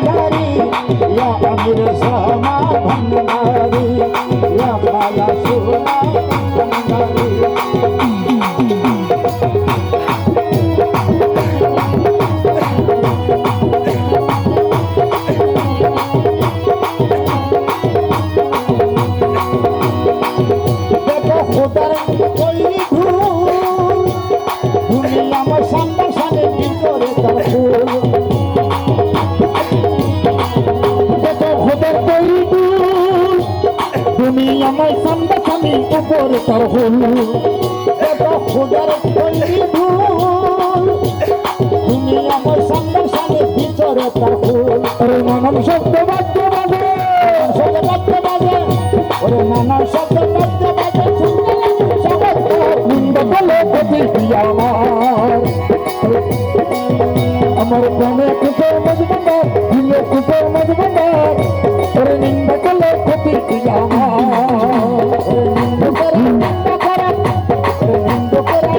भंडारी या अमीर सामा भंडारी या काला सोना भंडारी देखो खुदार कोई धूल दुनिया में सामने सामने ভিতরে তার ফুল দেখো খুদার কোই ধূল দুনিয়া में सामने सामने উপরে তার ফুল দেখো খুদার কোই ধূল দুনিয়া में सामने सामने ভিতরে তার ফুল আরে নানান শব্দ বাদ্য বাজে শব্দ বাদ্য বাজে ওরে নানান শব্দ বাদ্য বাজে শব্দ নিন্দ বলে প্রতিক্রিয়া আমার প্রাণে কুকুর মজবুদার দিলে কুকুর মজবুদার ওরে নিন্দ বলে প্রতিক্রিয়া নিন্দ করে নিন্দ করে নিন্দ করে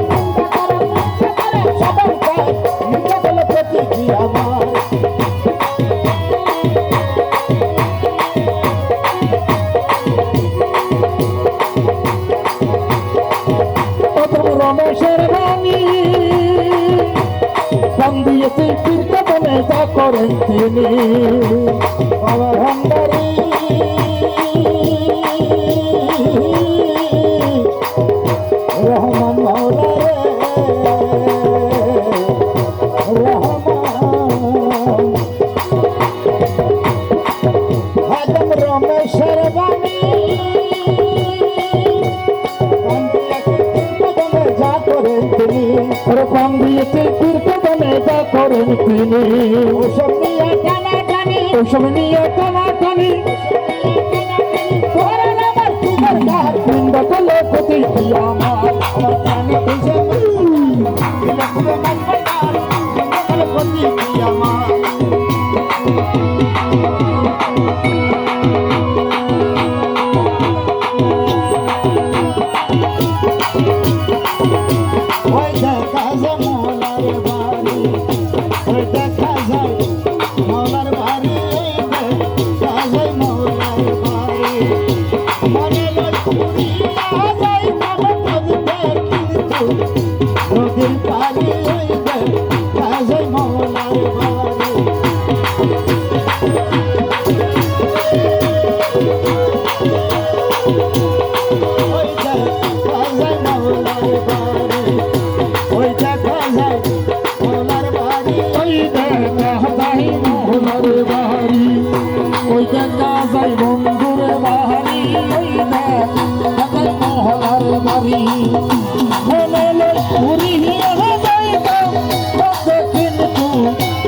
নিন্দ করে সবাই চায় নিন্দ বলে প্রতিক্রিয়া রমেশের রানী কান দিয়েছে কীর্তনে যা করেন তিনি বাবা ভান্ডারী রহমান মাওলা রহমান আদম রমেশের রানী কান দিয়েছে কীর্তনে যা করেন তিনি ওসব নিয়ে টানাটানি ওসব নিয়ে টানাটানি করেন আমার তোমার গার নিন্দা করলে প্রতিক্রিয়া আমার প্রাণে এসে প্রতিক্রিয়া আমার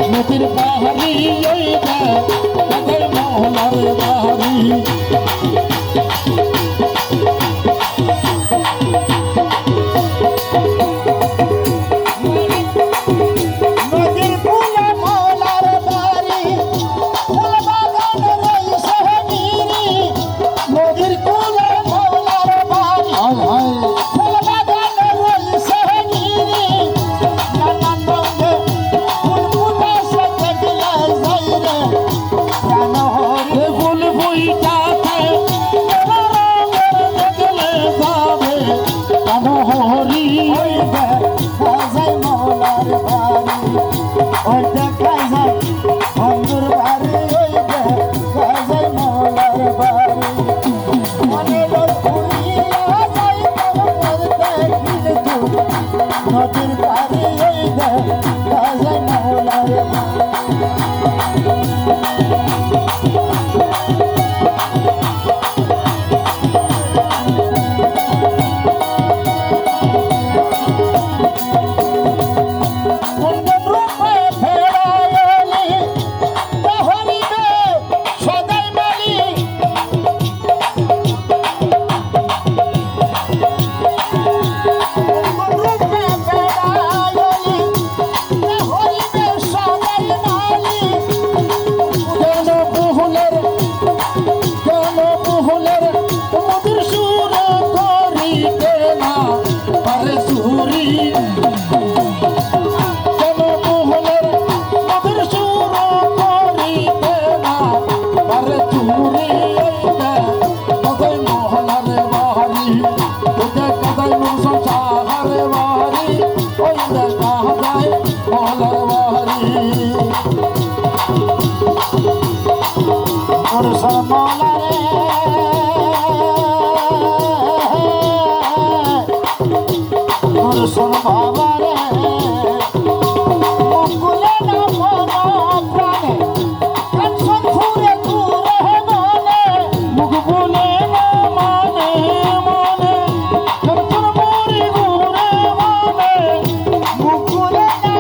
নদীর পাহাড়ি মহলার বাহারি ওই দেখা যায় বন্ধুর বাড়ি